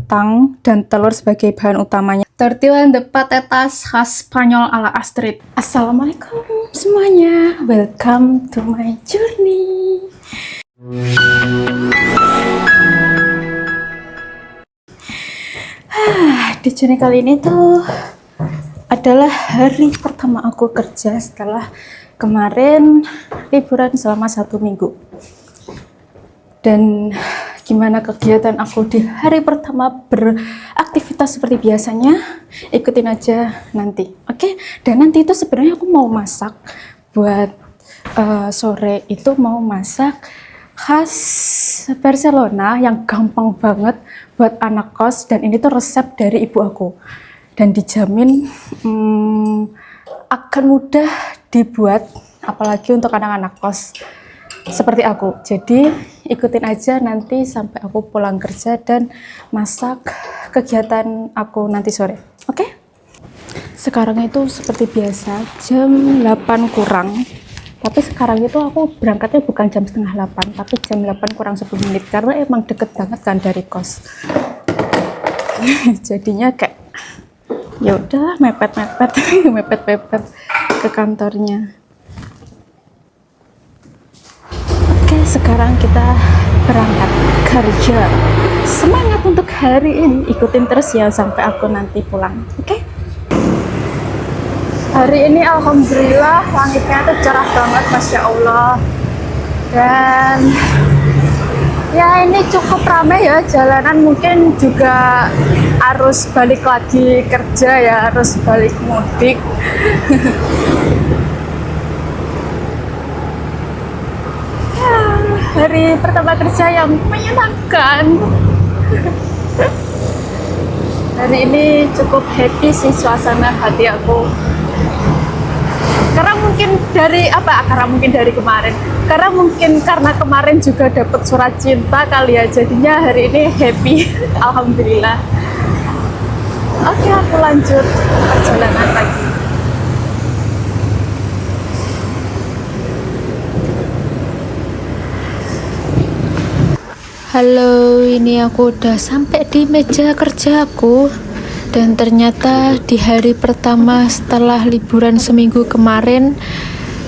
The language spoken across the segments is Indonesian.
kentang dan telur sebagai bahan utamanya. Tortilla de patatas khas Spanyol ala Astrid. Assalamualaikum semuanya, welcome to my journey. Di journey kali ini tuh adalah hari pertama aku kerja setelah kemarin liburan selama 1 minggu. Dan gimana kegiatan aku di hari pertama beraktivitas seperti biasanya, ikutin aja nanti, oke? Dan nanti itu sebenarnya aku mau masak buat sore itu, mau masak khas Barcelona yang gampang banget buat anak kos, dan ini tuh resep dari ibu aku dan dijamin akan mudah dibuat, apalagi untuk anak-anak kos seperti aku. Jadi ikutin aja nanti sampai aku pulang kerja dan masak kegiatan aku nanti sore, oke? Sekarang itu seperti biasa jam 8 kurang, tapi sekarang itu aku berangkatnya bukan jam setengah 8, tapi jam 8 kurang 10 menit karena emang deket banget kan dari kos. Jadinya kayak ya udah mepet-mepet mepet-mepet ke kantornya. Oke, sekarang kita berangkat kerja. Semangat untuk hari ini, ikutin terus ya sampai aku nanti pulang, oke? Hari ini alhamdulillah langitnya tuh cerah banget, masya Allah. Dan ya ini cukup ramai ya jalanan, mungkin juga harus balik lagi kerja ya, harus balik mudik. Hari pertama kerja yang menyenangkan. Hari ini cukup happy sih suasana hati aku. Karena mungkin dari kemarin. Karena kemarin juga dapat surat cinta kali ya, jadinya hari ini happy. Alhamdulillah. Oke, aku lanjut perjalanan lagi. Halo, ini aku udah sampai di meja kerja aku. Dan ternyata di hari pertama setelah liburan seminggu kemarin,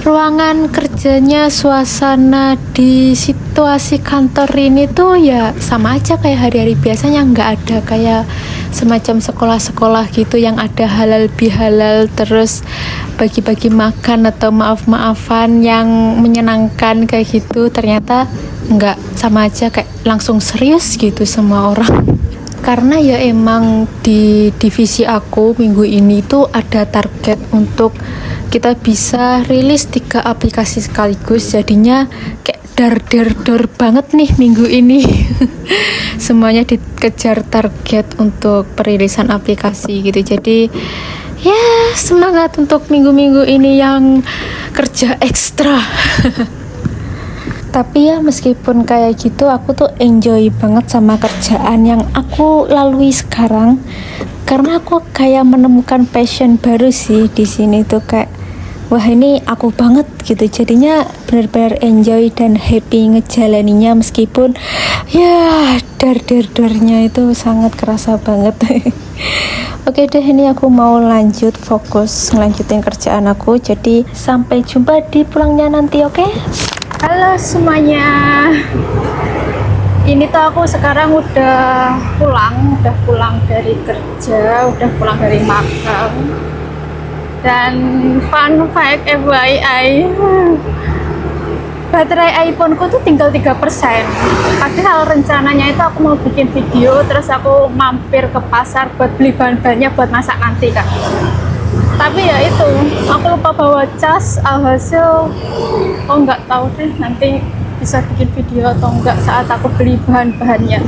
ruangan kerjanya, suasana di situasi kantor ini tuh ya sama aja kayak hari-hari biasanya, nggak ada kayak semacam sekolah-sekolah gitu yang ada halal bihalal terus bagi-bagi makan atau maaf-maafan yang menyenangkan kayak gitu. Ternyata nggak, sama aja kayak langsung serius gitu semua orang. Karena ya emang di divisi aku minggu ini tuh ada target untuk kita bisa rilis 3 aplikasi sekaligus, jadinya kayak dar banget nih minggu ini. Semuanya dikejar target untuk perilisan aplikasi gitu. Jadi ya semangat untuk minggu-minggu ini yang kerja ekstra. Tapi ya meskipun kayak gitu, aku tuh enjoy banget sama kerjaan yang aku lalui sekarang, karena aku kayak menemukan passion baru sih di sini tuh, kayak wah ini aku banget gitu. Jadinya benar-benar enjoy dan happy ngejalaninya, meskipun ya dar-darnya itu sangat kerasa banget. Oke deh, ini aku mau lanjut fokus ngelanjutin kerjaan aku. Jadi sampai jumpa di pulangnya nanti, oke? Halo semuanya, ini tuh aku sekarang udah pulang dari kerja, udah pulang dari magang. Dan fun fact FYI, baterai iPhone-ku tuh tinggal 3%. Padahal rencananya itu aku mau bikin video, terus aku mampir ke pasar buat beli bahan-bahannya buat masak nanti kan. Tapi ya itu, aku lupa bawa cas, alhasil nggak tahu deh nanti bisa bikin video atau enggak saat aku beli bahan-bahannya.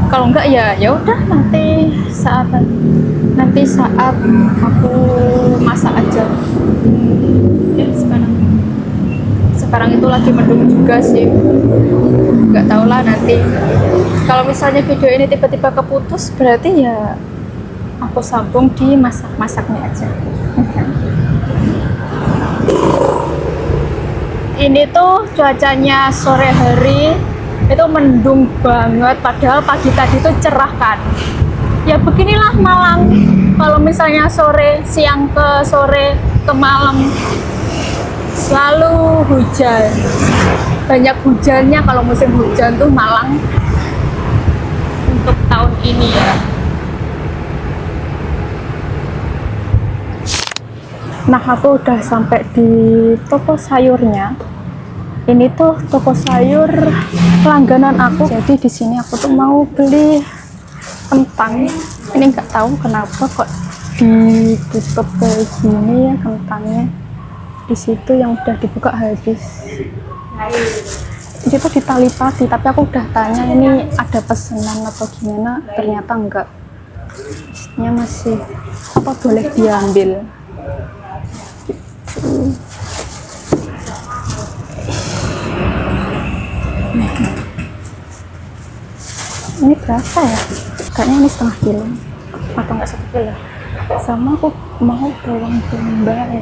Kalau enggak ya udah nanti saat aku masak aja. Ya sekarang itu lagi mendung juga sih, nggak tahu lah nanti kalau misalnya video ini tiba-tiba keputus, berarti ya aku sambung di masaknya aja. Ini tuh cuacanya sore hari itu mendung banget, padahal pagi tadi itu cerah kan. Ya beginilah Malang, kalau misalnya siang ke sore ke malam selalu hujan, banyak hujannya kalau musim hujan tuh Malang untuk tahun ini ya. Nah, aku udah sampai di toko sayurnya. Ini tuh toko sayur langganan aku. Jadi di sini aku tuh mau beli kentang. Ini nggak tahu kenapa kok ditutup kayak gini ya kentangnya. Di situ yang udah dibuka habis. Itu di tali pati, tapi aku udah tanya ini ada pesanan atau gimana, ternyata enggak. Ini masih apa boleh diambil. Ini berapa ya? Kayaknya ini setengah kilo atau enggak 1 kilo. Sama aku mau bawang bombay.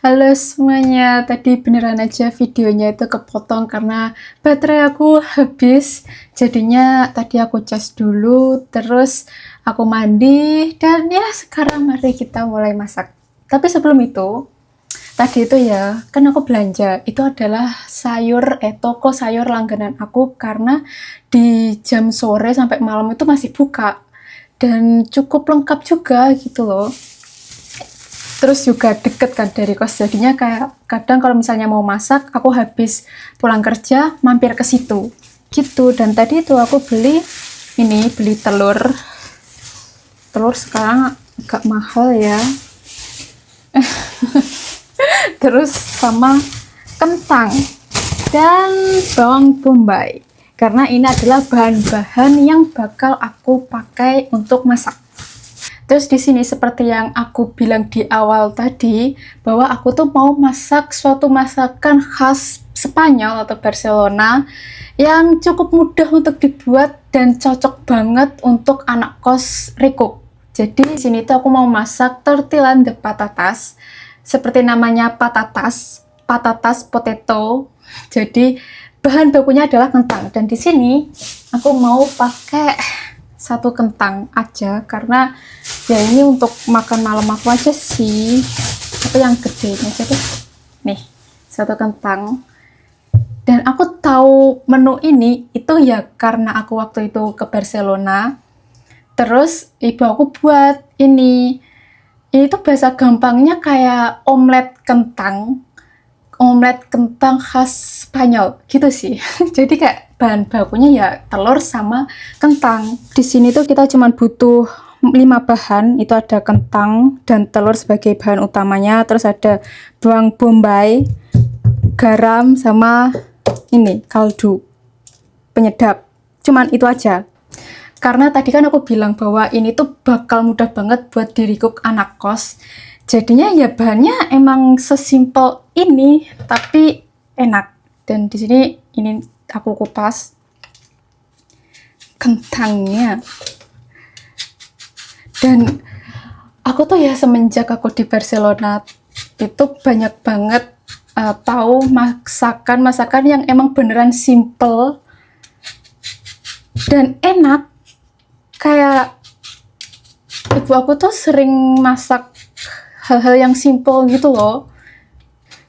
Halo semuanya, tadi beneran aja videonya itu kepotong karena baterai aku habis. Jadinya tadi aku cas dulu, terus aku mandi, dan ya sekarang mari kita mulai masak. Tapi sebelum itu, tadi itu ya, kan aku belanja, itu adalah toko sayur langganan aku karena di jam sore sampai malam itu masih buka. Dan cukup lengkap juga gitu loh. Terus juga deket kan dari kos, jadinya kayak kadang kalau misalnya mau masak, aku habis pulang kerja mampir ke situ gitu. Dan tadi itu aku beli telur sekarang agak mahal ya. Terus sama kentang dan bawang bombay karena ini adalah bahan-bahan yang bakal aku pakai untuk masak. Terus di sini seperti yang aku bilang di awal tadi, bahwa aku tuh mau masak suatu masakan khas Spanyol atau Barcelona yang cukup mudah untuk dibuat dan cocok banget untuk anak kos Rico. Jadi di sini tuh aku mau masak tortilla de patatas, seperti namanya patatas potato. Jadi bahan bakunya adalah kentang, dan di sini aku mau pakai 1 kentang aja karena ya ini untuk makan malam aku aja sih, tapi yang gede ini aja deh. Nih 1 kentang. Dan aku tahu menu ini itu ya karena aku waktu itu ke Barcelona, terus ibu aku buat ini tuh bahasa gampangnya kayak omelet kentang khas Spanyol gitu sih. Jadi kayak bahan bakunya ya telur sama kentang. Di sini tuh kita cuma butuh 5 bahan, itu ada kentang dan telur sebagai bahan utamanya, terus ada bawang bombay, garam, sama ini kaldu penyedap. Cuman itu aja. Karena tadi kan aku bilang bahwa ini tuh bakal mudah banget buat diriku anak kos. Jadinya ya bahannya emang sesimpel ini, tapi enak. Dan di sini ini aku kupas kentangnya. Dan aku tuh ya semenjak aku di Barcelona itu banyak banget tahu masakan yang emang beneran simple dan enak. Kayak ibu aku tuh sering masak hal-hal yang simple gitu loh.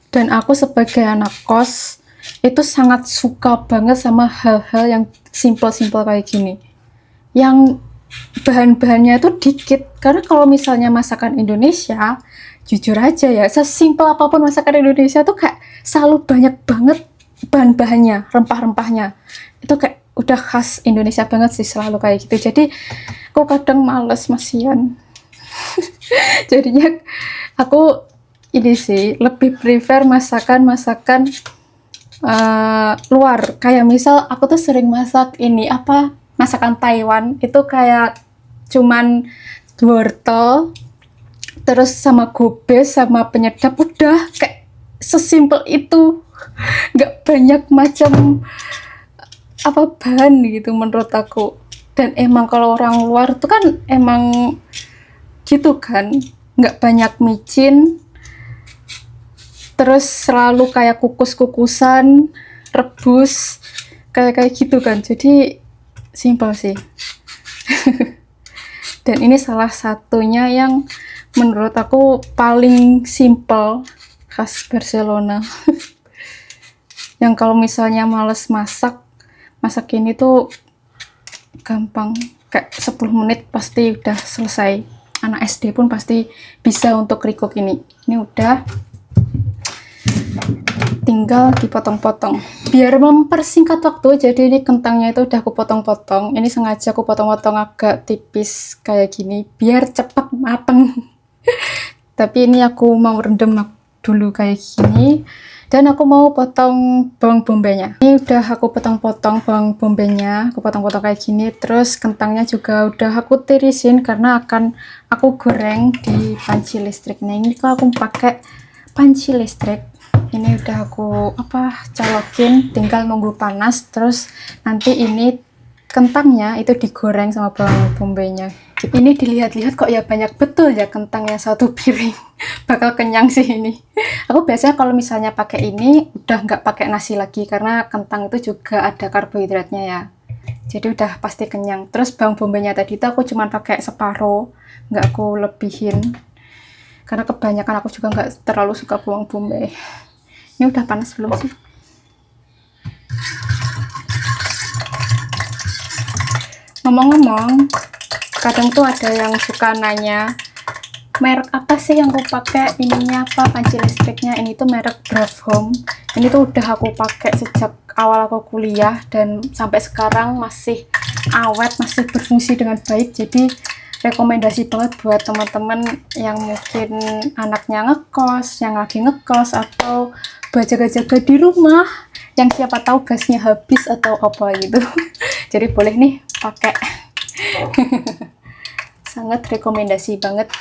Dan aku sebagai anak kos itu sangat suka banget sama hal-hal yang simple-simple kayak gini. Yang bahan-bahannya itu dikit. Karena kalau misalnya masakan Indonesia, jujur aja ya, sesimpel apapun masakan Indonesia tuh kayak selalu banyak banget bahan-bahannya, rempah-rempahnya. Itu kayak udah khas Indonesia banget sih, selalu kayak gitu. Jadi aku kadang males masian. Jadinya aku ini sih lebih prefer masakan luar. Kayak misal aku tuh sering masak masakan Taiwan, itu kayak cuman wortel terus sama gobes sama penyedap, udah kayak sesimpel itu, nggak banyak macam bahan gitu menurut aku. Dan emang kalau orang luar tuh kan emang gitu kan, nggak banyak micin, terus selalu kayak kukus-kukusan, rebus kayak gitu kan. Jadi simpel sih. Dan ini salah satunya yang menurut aku paling simple khas Barcelona. Yang kalau misalnya males masak ini tuh gampang, kayak 10 menit pasti udah selesai. Anak SD pun pasti bisa untuk recook ini. Ini udah, tinggal dipotong-potong biar mempersingkat waktu. Jadi ini kentangnya itu udah aku potong-potong. Ini sengaja aku potong-potong agak tipis kayak gini biar cepat mateng. Tapi ini aku mau rendam dulu kayak gini. Dan aku mau potong bawang bombay-nya. Ini udah aku potong-potong bawang bombay-nya, aku potong-potong kayak gini. Terus kentangnya juga udah aku tirisin karena akan aku goreng di panci listrik. Nah, ini kalau aku pakai panci listrik, ini udah aku colokin, tinggal nunggu panas. Terus nanti ini kentangnya itu digoreng sama bawang bombay-nya. Ini dilihat-lihat kok ya banyak betul ya kentangnya, satu piring. Bakal kenyang sih ini. Aku biasanya kalau misalnya pakai ini udah nggak pakai nasi lagi karena kentang itu juga ada karbohidratnya ya. Jadi udah pasti kenyang. Terus bawang bombay-nya tadi itu aku cuma pakai separuh, nggak aku lebihin. Karena kebanyakan aku juga nggak terlalu suka bawang bombay. Ini udah panas belum sih? Ngomong-ngomong, kadang tuh ada yang suka nanya merek apa sih yang aku pakai, ininya apa, panci listriknya. Ini tuh merek Brafhome. Ini tuh udah aku pakai sejak awal aku kuliah dan sampai sekarang masih awet, masih berfungsi dengan baik. Jadi rekomendasi banget buat teman-teman yang mungkin anaknya ngekos, yang lagi ngekos, atau buat jaga-jaga di rumah yang siapa tahu gasnya habis atau apa gitu. Jadi boleh nih pakai. Sangat rekomendasi banget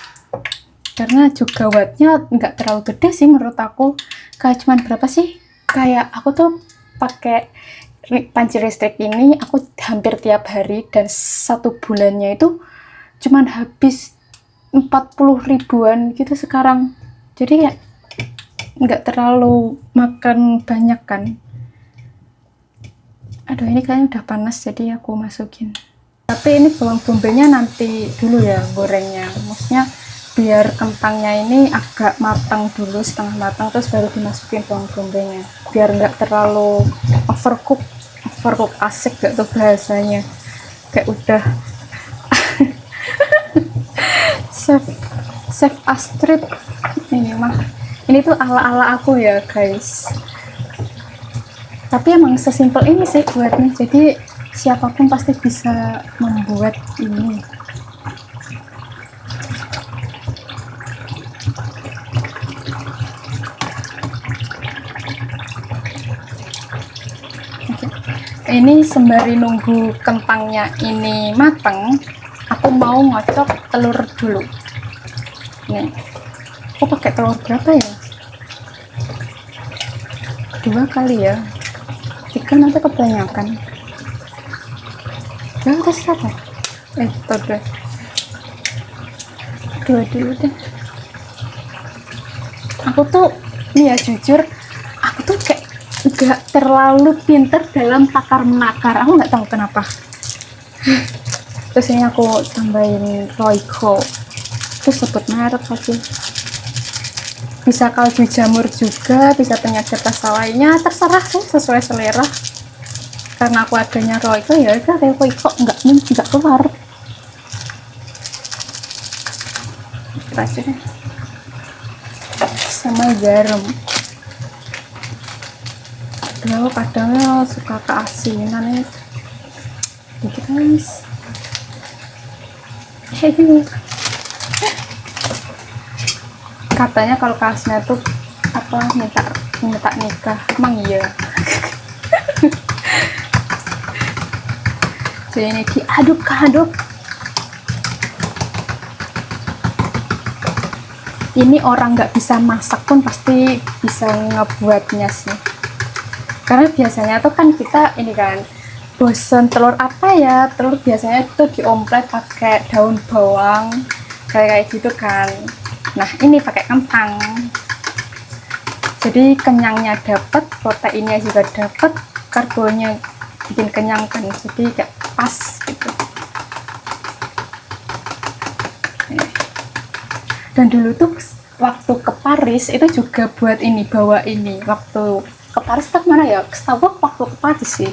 karena juga wattnya nggak terlalu gede sih menurut aku. Kayak cuman berapa sih, kayak aku tuh pakai panci listrik ini aku hampir tiap hari dan 1 bulannya itu cuman habis 40 ribuan gitu sekarang. Jadi ya nggak terlalu makan banyak kan. Aduh, ini kayaknya udah panas jadi aku masukin. Tapi ini bawang bombay-nya nanti dulu ya gorengnya, maksudnya biar kentangnya ini agak matang dulu, setengah matang, terus baru dimasukin bawang bombay-nya biar nggak terlalu overcook asik gak tuh bahasanya, kayak udah chef Astrid ini mah. Ini tuh ala-ala aku ya guys, tapi emang sesimpel ini sih buatnya, jadi siapapun pasti bisa membuat ini. Oke. Ini sembari nunggu kentangnya ini matang, aku mau ngocok telur dulu. Nih, aku pakai telur berapa ya? 2 kali ya, 3 nanti kebanyakan. Nah, terserah apa? Dua. 2 dulu deh. Aku tuh, nih ya jujur, aku tuh kayak gak terlalu pinter dalam takar menakar. Aku nggak tahu kenapa. Terus ini aku tambahin Royco. Terus sebut merek lagi. Bisa kaldu jamur juga, bisa penyedap rasa lainnya, terserah sih sesuai selera. Karena aku adanya Royco ya udah Royco nggak keluar. Kita aja deh. Sama garam. Aduh, kadangnya suka keasinan ya. Dikit guys. Katanya kalau keasinan tuh minta nikah. Emang iya. Jadi ini diaduk-aduk. Ini orang nggak bisa masak pun pasti bisa ngebuatnya sih. Karena biasanya tuh kan kita ini kan bosen telur apa ya, telur biasanya itu diomplet pakai daun bawang kayak gitu kan. Nah, ini pakai kentang. Jadi kenyangnya dapat, proteinnya juga dapat, karbonya bikin kenyang kan, jadi kayak pas gitu. Dan dulu tuh waktu ke Paris itu juga buat ini, bawa ini. Waktu ke Paris tak mana ya? Setahu waktu ke Paris sih.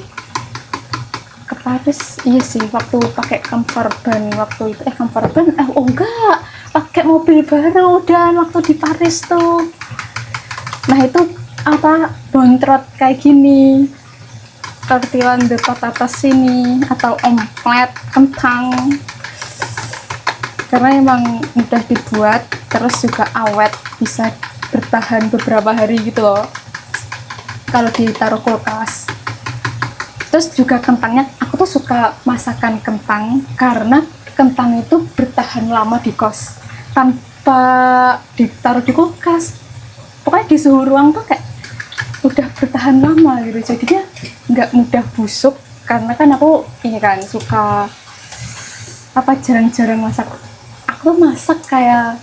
Ke Paris iya sih, waktu pakai camper van waktu itu. Camper van oh enggak, pakai mobil baru dan waktu di Paris tuh. Nah itu apa, bontrot kayak gini, tortilla de patatas sini, atau omelet kentang, karena emang mudah dibuat, terus juga awet, bisa bertahan beberapa hari gitu loh kalau ditaruh kulkas. Terus juga kentangnya, aku tuh suka masakan kentang karena kentang itu bertahan lama di kos tanpa ditaruh di kulkas. Pokoknya di suhu ruang tuh kayak udah bertahan lama gitu, jadinya nggak mudah busuk. Karena kan aku ini kan suka apa, jarang-jarang masak. Aku tuh masak kayak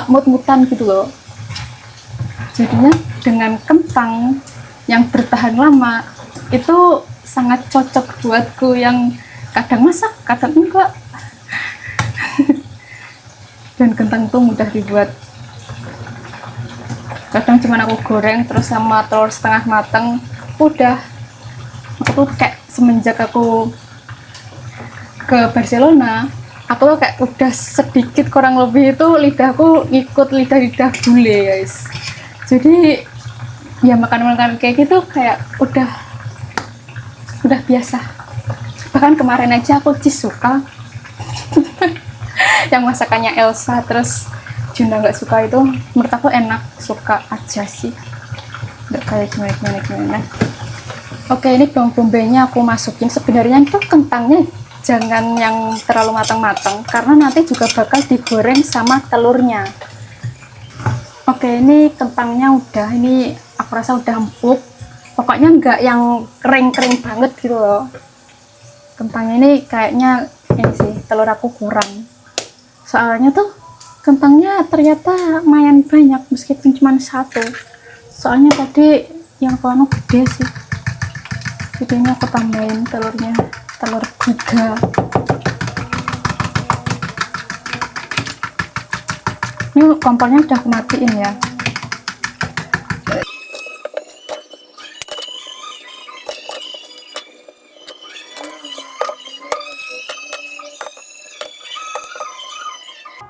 mut-mutan gitu loh. Jadinya dengan kentang yang bertahan lama itu sangat cocok buatku yang kadang masak, kadang enggak. Dan kentang tuh mudah dibuat. Kadang cuma aku goreng terus sama telur setengah mateng, udah. Aku tuh kayak semenjak aku ke Barcelona, aku tuh kayak udah sedikit kurang lebih itu lidahku ngikut lidah bule guys. Jadi ya makan kayak gitu kayak udah biasa. Bahkan kemarin aja aku suka yang masakannya Elsa, terus Juna nggak suka, itu menurut aku enak, suka aja sih, nggak kayak gimana. Oke, ini bawang bombaynya aku masukin. Sebenarnya itu kentangnya jangan yang terlalu matang-matang karena nanti juga bakal digoreng sama telurnya. Oke, ini kentangnya udah, ini aku rasa udah empuk, pokoknya nggak yang kering-kering banget gitu loh. Kentangnya ini kayaknya ini sih, telur aku kurang, soalnya tuh kentangnya ternyata lumayan banyak meskipun cuma satu. Soalnya tadi yang kono gede sih, jadi ini aku tambahin telurnya, telur 3. Ini kompornya udah aku matiin ya.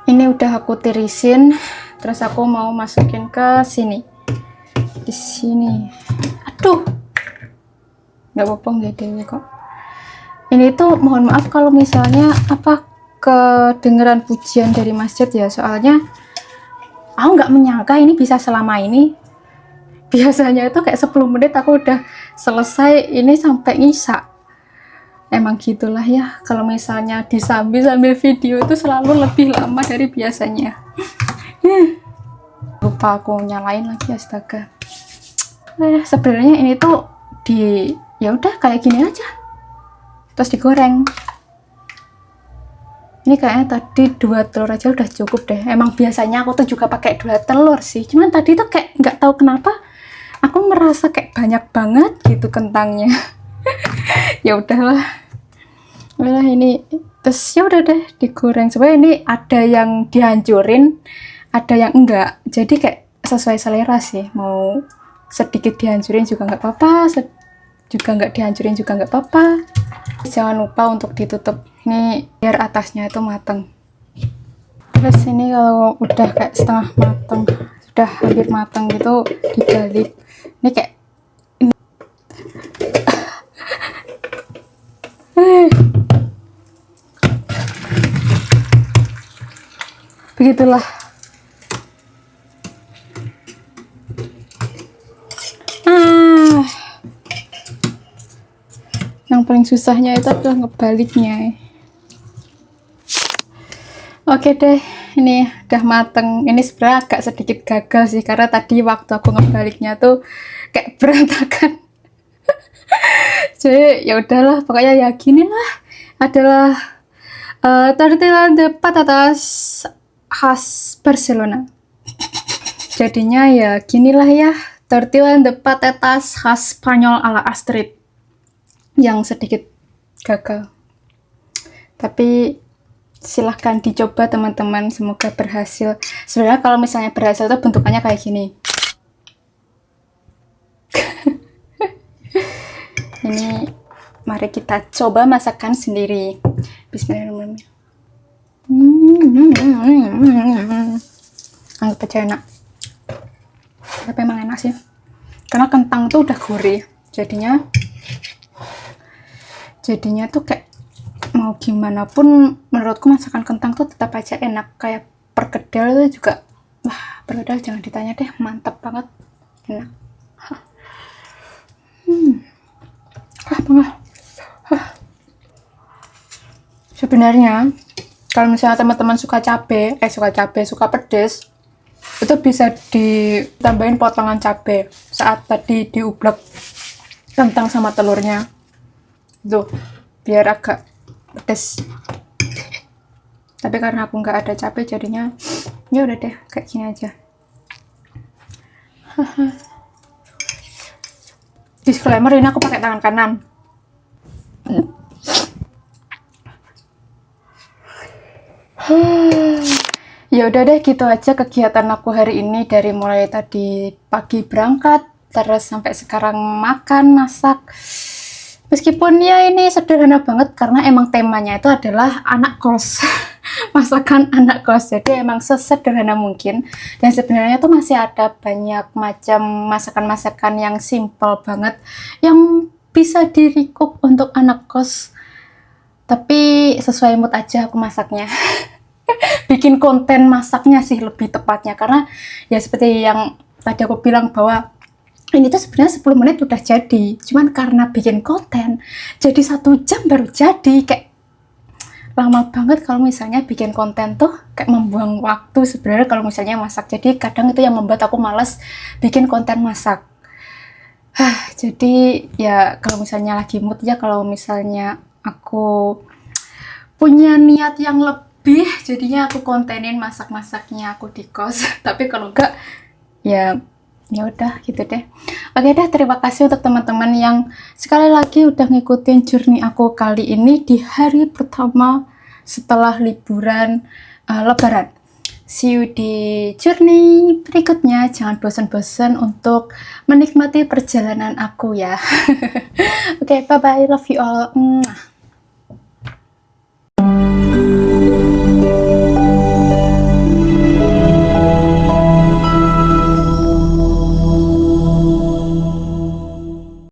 Ini udah aku tirisin, terus aku mau masukin ke sini. Di sini. Aduh. Nggak apa-apa, nggak dewe kok. Ini tuh mohon maaf kalau misalnya apa kedengeran pujian dari masjid ya, soalnya aku nggak menyangka ini bisa selama ini. Biasanya itu kayak 10 menit aku udah selesai, ini sampai ngisak. Emang gitulah ya, kalau misalnya sambil video itu selalu lebih lama dari biasanya. Lupa aku nyalain lagi, astaga. Sebenarnya ini tuh ya udah kayak gini aja, terus digoreng. Ini kayaknya tadi 2 telur aja udah cukup deh. Emang biasanya aku tuh juga pakai 2 telur sih, cuman tadi tuh kayak nggak tahu kenapa aku merasa kayak banyak banget gitu kentangnya. Ya udahlah, ini terus ya udah deh digoreng. Supaya ini ada yang dihancurin, ada yang enggak, jadi kayak sesuai selera sih. Mau sedikit dihancurin juga nggak apa-apa, juga nggak dihancurin juga nggak apa-apa. Jangan lupa untuk ditutup ini biar atasnya itu mateng. Terus ini kalau udah kayak setengah mateng, sudah hampir mateng gitu, dibalik. Ini kayak ini. Begitulah. Yang paling susahnya itu adalah ngebaliknya. Oke deh, ini udah mateng. Ini sebenarnya agak sedikit gagal sih, karena tadi waktu aku ngebaliknya tuh kayak berantakan. Jadi ya udahlah, pokoknya ya gini lah. Adalah tortilla de patatas khas Barcelona. Jadinya ya ginilah ya, tortilla de patatas khas Spanyol ala Astrid yang sedikit gagal. Tapi silahkan dicoba teman-teman, semoga berhasil. Sebenarnya kalau misalnya berhasil itu bentukannya kayak gini. Ini mari kita coba masakan sendiri. Bismillahirrahmanirrahim. Anggap aja enak. Tapi emang enak sih. Karena kentang tuh udah gurih. Jadinya tuh kayak mau gimana pun menurutku masakan kentang tuh tetap aja enak. Kayak perkedel itu juga, wah, perkedel jangan ditanya deh, mantap banget, enak. Sebenarnya kalau misalnya teman-teman suka pedes, itu bisa ditambahin potongan cabai saat tadi diublek kentang sama telurnya, tuh biar agak pedes. Tapi karena aku nggak ada cabai, jadinya ya udah deh kayak gini aja. Disclaimer, ini aku pakai tangan kanan. Ya udah deh, gitu aja kegiatan aku hari ini, dari mulai tadi pagi berangkat terus sampai sekarang makan, masak. Meskipun ya ini sederhana banget karena emang temanya itu adalah anak kos. Masakan anak kos, jadi emang sesederhana mungkin. Dan sebenarnya tuh masih ada banyak macam masakan-masakan yang simple banget yang bisa di-recook untuk anak kos, tapi sesuai mood aja aku masaknya. Bikin konten masaknya sih lebih tepatnya, karena ya seperti yang tadi aku bilang bahwa ini tuh sebenarnya 10 menit udah jadi, cuman karena bikin konten jadi 1 jam baru jadi. Kayak lama banget kalau misalnya bikin konten tuh, kayak membuang waktu sebenarnya kalau misalnya masak. Jadi kadang itu yang membuat aku malas bikin konten masak. Jadi ya kalau misalnya lagi mood ya, kalau misalnya aku punya niat yang lebih, jadinya aku kontenin masak-masaknya aku di kos. Tapi kalau enggak ya udah gitu deh. Oke deh, terima kasih untuk teman-teman yang sekali lagi udah ngikutin journey aku kali ini di hari pertama setelah liburan Lebaran. See you di journey berikutnya. Jangan bosan-bosan untuk menikmati perjalanan aku ya. Oke, bye bye, love you all.